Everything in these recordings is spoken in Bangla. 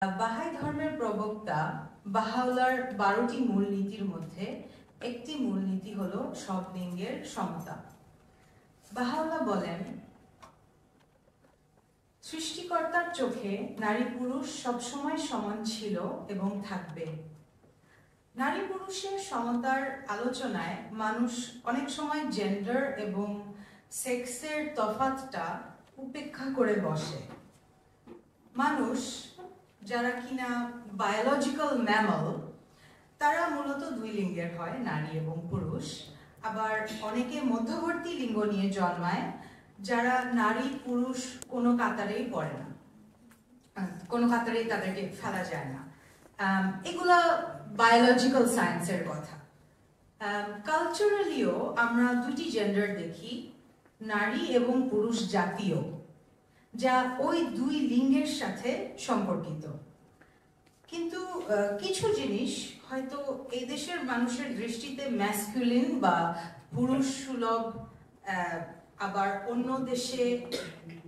বাহাই ধর্মের প্রবক্তা বাহাউল্লাহর 12টি মূলনীতির মধ্যে একটি মূলনীতি হলো সব লিঙ্গের সমতা। বাহাউল্লাহ বলেন, সৃষ্টিকর্তার চোখে নারী পুরুষ সবসময় সমান ছিল এবং থাকবে। নারী পুরুষের সমতার আলোচনায় মানুষ অনেক সময় জেন্ডার এবং সেক্সের তফাৎটা উপেক্ষা করে বসে। মানুষ যারা কিনা বায়োলজিক্যাল ম্যামল, তারা মূলত দুই লিঙ্গের হয়, নারী এবং পুরুষ। আবার অনেকে মধ্যবর্তী লিঙ্গ নিয়ে জন্মায়, যারা নারী পুরুষ কোনো কাতারেই পড়ে না, কোনো কাতারেই তাদেরকে ফেলা যায় না। এগুলা বায়োলজিক্যাল সায়েন্সের কথা। কালচারালিও আমরা দুটি জেন্ডার দেখি, নারী এবং পুরুষ জাতীয়, যা ওই দুই লিঙ্গের সাথে সম্পর্কিত। কিন্তু কিছু জিনিস হয়তো এই দেশের মানুষের দৃষ্টিতে ম্যাসকুলিন বা পুরুষ সুলভ, আবার অন্য দেশে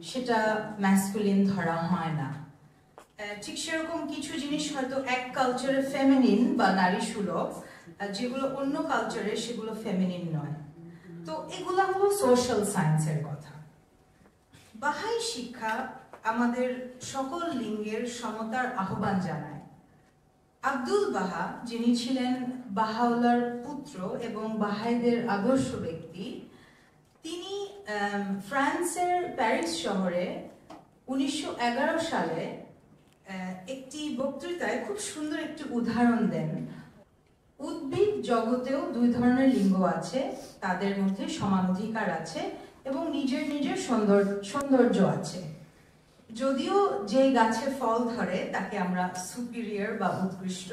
সেটা ম্যাসকুলিন ধরা হয় না। ঠিক সেরকম কিছু জিনিস হয়তো এক কালচারে ফেমিনিন বা নারী সুলভ, যেগুলো অন্য কালচারে সেগুলো ফেমিনিন নয়। তো এগুলো হলো সোশ্যাল সায়েন্সের কথা। বাহাই শিক্ষা আমাদের সকল লিঙ্গের সমতার আহ্বান জানায়। আব্দুল বাহা, যিনি ছিলেন বাহাউল্লাহর পুত্র এবং বাহাইদের আদর্শ ব্যক্তি, তিনি ফ্রান্সের প্যারিস শহরে 1911 সালে একটি বক্তৃতায় খুব সুন্দর একটি উদাহরণ দেন। উদ্ভিদ জগতেও দুই ধরনের লিঙ্গ আছে, তাদের মধ্যে সমান অধিকার আছে এবং নিজের নিজের সৌন্দর্য আছে। যদিও যে গাছে ফল ধরে তাকে আমরা সুপিরিয়র বা উৎকৃষ্ট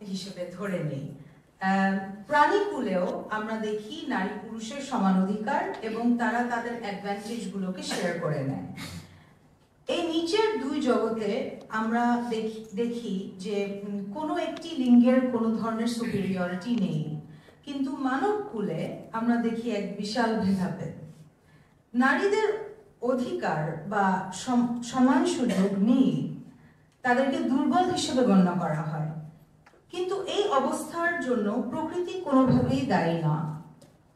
হিসেবে ধরে নেই। প্রাণীকুলেও আমরা দেখি নারী পুরুষের সমান অধিকার এবং তারা তাদের অ্যাডভান্টেজগুলোকে শেয়ার করে নেয়। এই নিচের দুই জগতে আমরা দেখি যে কোনো একটি লিঙ্গের কোনো ধরনের সুপিরিয়রিটি নেই, কিন্তু মানব কুলে আমরা দেখি এক বিশাল ভেদাভেদ। নারীদের অধিকার বা সমান সুযোগ নেই, তাদেরকে দুর্বল হিসেবে গণ্য করা হয়। কিন্তু এই অবস্থার জন্য প্রকৃতি কোনোভাবেই দায়ী না,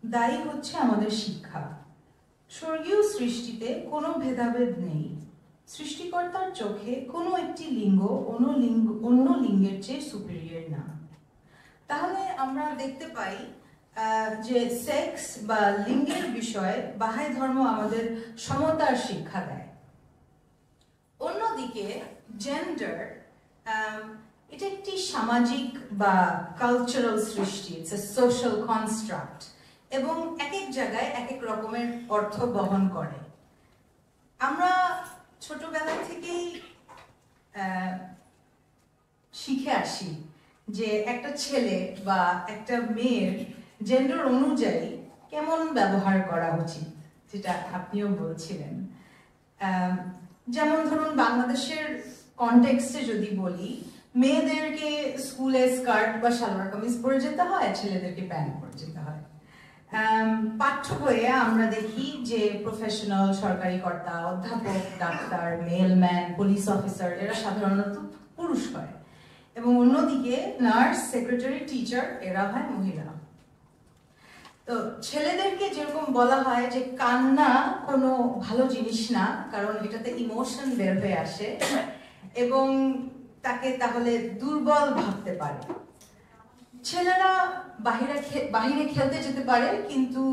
দায়ী হচ্ছে আমাদের শিক্ষা। স্বর্গীয় সৃষ্টিতে কোনো ভেদাভেদ নেই। সৃষ্টিকর্তার চোখে কোনো একটি লিঙ্গ অন্য লিঙ্গের চেয়ে সুপিরিয়র না। তাহলে আমরা দেখতে পাই যে সেক্স বা লিঙ্গের বিষয়ে বাহাই ধর্ম আমাদের সমতার শিক্ষা দেয়। অন্যদিকে জেন্ডার এটা একটি সামাজিক বা কালচারাল সৃষ্টি, ইটস এ সোশ্যাল কনস্ট্রাক্ট, এবং এক এক জায়গায় এক এক রকমের অর্থ বহন করে। আমরা ছোটবেলা থেকেই শিখে আসি যে একটা ছেলে বা একটা মেয়ের জেন্ডার অনুযায়ী কেমন ব্যবহার করা উচিত, যেটা আপনিও বলছিলেন। যেমন ধরুন, বাংলাদেশের কনটেক্সটে যদি বলি, মেয়েদেরকে স্কুলে স্কার্ট বা সালোয়ার কামিজ পরে যেতে হয়, ছেলেদেরকে প্যান্ট পরে যেতে হয়। পাঠ্য বইয়ে আমরা দেখি যে প্রফেশনাল, সরকারি কর্তা, অধ্যাপক, ডাক্তার, মেলম্যান, পুলিশ অফিসার এরা সাধারণত পুরুষ হয়, এবং অন্যদিকে নার্স, সেক্রেটারি, টিচার এরা হয় মহিলা। তো ছেলেদেরকে যেরকম বলা হয় যে কান্না কোনো ভালো জিনিস না, কারণ এটাতে ইমোশন বের হয়ে আসে এবং তাকে তাহলে দুর্বল ভাবতে পারে। ছেলেরা বাহিরে খেলতে যেতে পারে, কিন্তু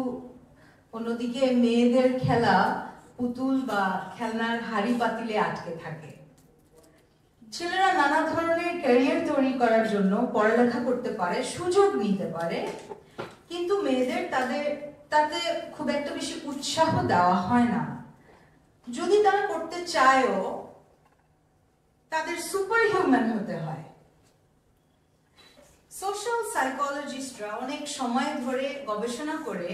অন্যদিকে মেয়েদের খেলা পুতুল বা খেলনার হাড়ি পাতিলে আটকে থাকে। ছেলেরা নানা ধরনের ক্যারিয়ার তৈরি করার জন্য পড়ালেখা করতে পারে, সুযোগ নিতে পারে, কিন্তু মেয়েদের তাতে খুব একটা বেশি উৎসাহ দেওয়া হয় না। যদি তারা করতে চায়ও, তাদের সুপার হিউম্যান হতে হয়। সোশ্যাল সাইকোলজিস্টরা অনেক সময় ধরে গবেষণা করে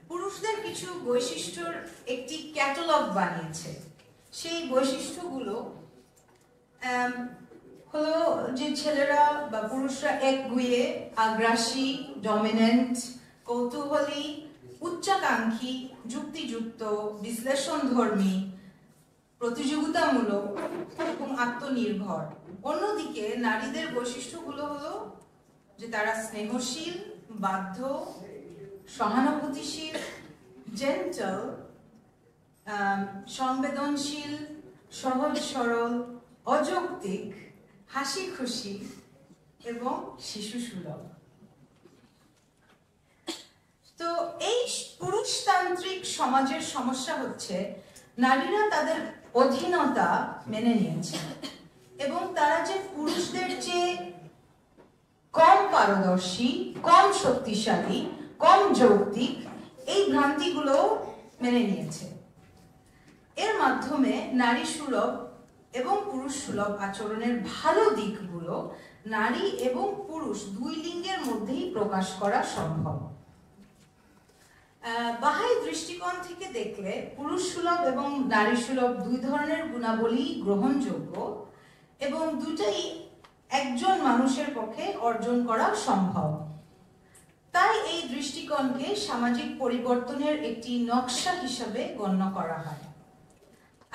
পুরুষদের কিছু বৈশিষ্ট্যর একটি ক্যাটালগ বানিয়েছে। সেই বৈশিষ্ট্যগুলো হলো যে ছেলেরা বা পুরুষরা একগুঁয়ে, আগ্রাসী, ডমিনেন্ট, কৌতূহলী, উচ্চাকাঙ্ক্ষী, যুক্তিযুক্ত, বিশ্লেষণধর্মী, প্রতিযোগিতামূলক এবং আত্মনির্ভর। অন্যদিকে নারীদের বৈশিষ্ট্যগুলো হলো যে তারা স্নেহশীল, বাধ্য, সহানুভূতিশীল, জেন্টল, সংবেদনশীল, সহজ সরল, অযৌক্তিক, হাসি খুশি এবং শিশুসুলভ। তো এই পুরুষতান্ত্রিক সমাজের সমস্যা হচ্ছে নারীরা তাদের অধীনতা মেনে নিয়েছে এবং তারা যে পুরুষদের চেয়ে কম পারদর্শী, কম শক্তিশালী, কম যৌক্তিক, এই ভ্রান্তিগুলো মেনে নিয়েছে। এর মাধ্যমে নারী সুলভ এবং পুরুষ সুলভ আচরণের ভালো দিকগুলো নারী এবং পুরুষ দুই লিঙ্গের মধ্যেই প্রকাশ করা সম্ভব। বাহাই দৃষ্টিকোণ থেকে দেখলে পুরুষ সুলভ এবং নারী সুলভ দুই ধরনের গুণাবলী গ্রহণযোগ্য এবং দুটাই একজন মানুষের পক্ষে অর্জন করা সম্ভব। তাই এই দৃষ্টিকোণকে সামাজিক পরিবর্তনের একটি নকশা হিসাবে গণ্য করা হয়।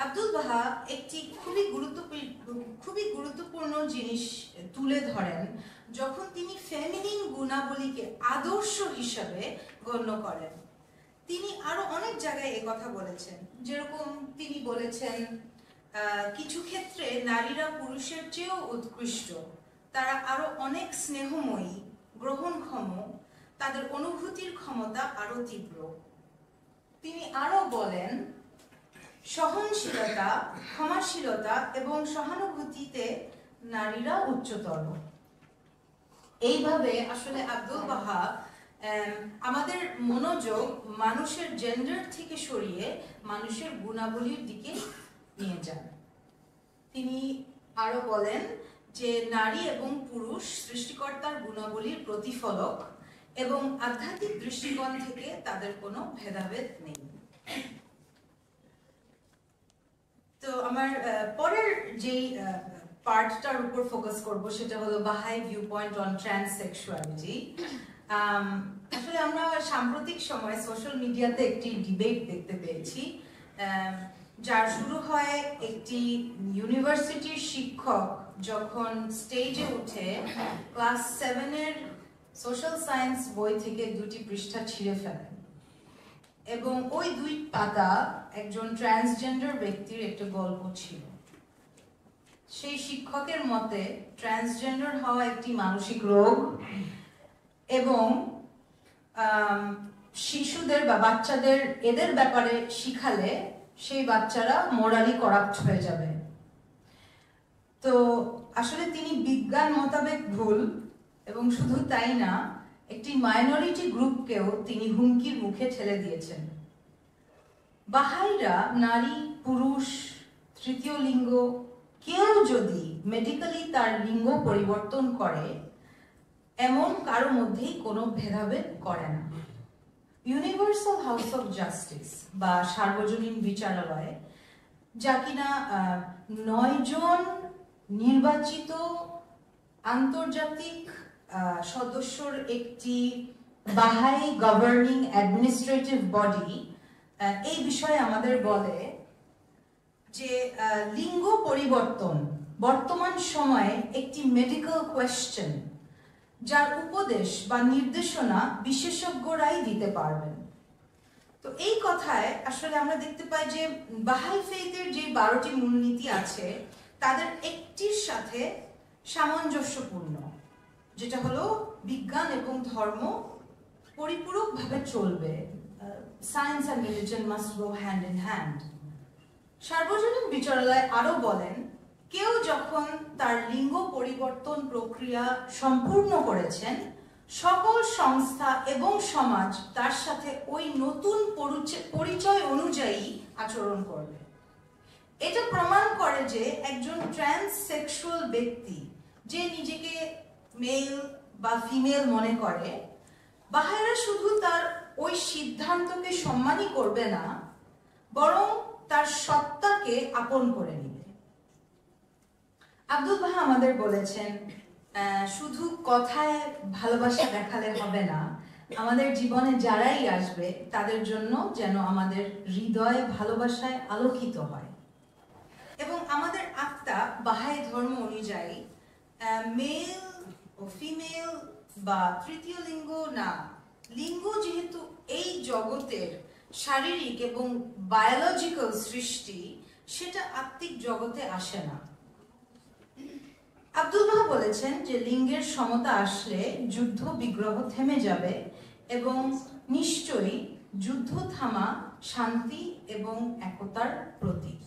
আব্দুল বাহা একটি খুবই গুরুত্বপূর্ণ জিনিস তুলে ধরেন যখন তিনি ফেমিনিন গুণাবলীকে আদর্শ হিসাবে গণ্য করেন। তিনি আরো অনেক জায়গায় কথা বলেছেন, যেরকম তিনি বলেছেন কিছু ক্ষেত্রে নারীরা পুরুষের চেয়েও উৎকৃষ্ট, তারা আরো অনেক স্নেহময়ী, গ্রহণক্ষম, তাদের অনুভূতির ক্ষমতা আরো তীব্র। তিনি আরো বলেন সহনশীলতা, ক্ষমাশীলতা এবং সহানুভূতিতে নারীরা উচ্চতর। এইভাবে আসলে আব্দুল বাহা আমাদের মনোযোগ মানুষের জেন্ডার থেকে সরিয়ে মানুষের গুণাবলীর দিকে নিয়ে যান। তিনি আরো বলেন যে নারী এবং পুরুষ সৃষ্টিকর্তার গুণাবলীর প্রতিফলক এবং আধ্যাত্মিক দৃষ্টিকোণ থেকে তাদের কোনো ভেদাভেদ নেই। তো আমার পরের যেই পার্টটার উপর ফোকাস করব সেটা হলো বাহাই ভিউ পয়েন্ট অন ট্রান্সসেক্সুয়ালিটি। আসলে আমরা সাম্প্রতিক সময় সোশ্যাল মিডিয়াতে একটি ডিবেট দেখতে পেয়েছি, যার শুরু হয় একটি ইউনিভার্সিটির শিক্ষক যখন স্টেজে উঠে ক্লাস 7-এর সোশ্যাল সায়েন্স বই থেকে দুটি পৃষ্ঠা ছিঁড়ে ফেলেন এবং ওই দুই পাতা একজন ট্রান্সজেন্ডার ব্যক্তির একটা গল্প ছিল। সেই শিক্ষকের মতে ট্রান্সজেন্ডার হওয়া একটি মানসিক রোগ এবং শিশুদের বা বাচ্চাদের এদের ব্যাপারে শিখালে সেই বাচ্চারা মোরালি করাপ্ট হয়ে যাবে। তো আসলে তিনি বিজ্ঞান মোতাবেক ভুল এবং শুধু তাই না, একটি মাইনরিটি গ্রুপকেও তিনি হুমকির মুখে ঠেলে দিয়েছেন। বাহাইরা নারী, পুরুষ, তৃতীয় লিঙ্গ কেউ যদি মেডিকেলি তার লিঙ্গ পরিবর্তন করে এমন কারো মধ্যেই কোনো ভেদাভেদ করে না। ইউনিভার্সাল হাউস অফ জাস্টিস বা সার্বজনীন বিচারালয়, যা কিনা 9 জন নির্বাচিত আন্তর্জাতিক সদস্যর একটি বাহাই গভর্নিং অ্যাডমিনিস্ট্রেটিভ বডি, এই বিষয়ে আমাদের বলে যে লিঙ্গ পরিবর্তন বর্তমান সময়ে একটি মেডিকেল কোয়েশ্চেন, যার উপদেশ বা নির্দেশনা বিশেষজ্ঞরাই দিতে পারবেন। তো এই কথায় আসলে আমরা দেখতে পাই যে বাহাই ফেইথের যে 12টি মূলনীতি আছে তাদের একটির সাথে সামঞ্জস্যপূর্ণ, যেটা হলো বিজ্ঞান এবং ধর্ম পরিপূরকভাবে চলবে। Science and religion must go hand in hand. সার্বজনীন বিচারালয় আরো বলেন, কেউ যখন তার লিঙ্গ পরিবর্তন প্রক্রিয়া সম্পূর্ণ করেছেন, সকল সংস্থা এবং সমাজ তার সাথে ওই নতুন পরিচয় অনুযায়ী আচরণ করবে। এটা প্রমাণ করে যে একজন ট্রান্সসেক্সুয়াল ব্যক্তি যে নিজেকে মেল বা ফিমেল মনে করে, বাহাইরা শুধু তার ওই সিদ্ধান্তকে সম্মানই করবে না, বরং তার সত্তাকে আপন করে নেবে। আব্দুল বাহা আমাদের বলেছেন, শুধু কথায় ভালোবাসা দেখালে হবে না, আমাদের জীবনে যারাই আসবে তাদের জন্য যেন আমাদের হৃদয় ভালোবাসায় আলোকিত হয়। আমাদের আত্মা বাহাই ধর্ম অনুযায়ী মেল ও ফিমেল বা তৃতীয় লিঙ্গ না, লিঙ্গ যেহেতু এই জগতের শারীরিক এবং বায়োলজিক্যাল সৃষ্টি, সেটা আত্মিক জগতে আসে না। আব্দুল বাহা বলেছেন যে লিঙ্গের সমতা আসলে যুদ্ধ বিগ্রহ থেমে যাবে এবং নিশ্চয়ই যুদ্ধ থামা শান্তি এবং একতার প্রতীক।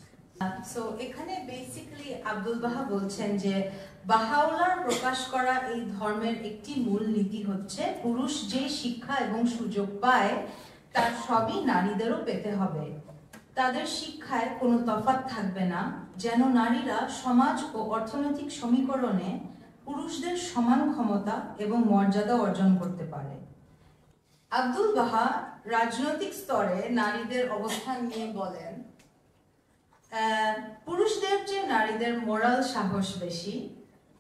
সো এখানে বেসিক্যালি আব্দুল বাহা বলছেন যে বাহাউলার প্রকাশ করা এই ধর্মের একটি মূল নীতি হচ্ছে পুরুষ যে শিক্ষা এবং সুযোগ পায় তার সবই নারীদেরও পেতে হবে। তাদের শিক্ষায় কোনো তফাৎ থাকবে না, যেন নারীরা সমাজ ও অর্থনৈতিক সমীকরণে পুরুষদের সমান ক্ষমতা এবং মর্যাদা অর্জন করতে পারে। আব্দুল বাহা রাজনৈতিক স্তরে নারীদের অবস্থান নিয়ে বলেন, পুরুষদের চেয়ে নারীদের মোরাল সাহস বেশি,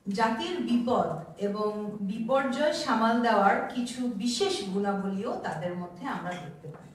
জাতির বিপদ এবং বিপর্যয় সামাল দেওয়ার কিছু বিশেষ গুণাবলীও তাদের মধ্যে আমরা দেখতে পাই।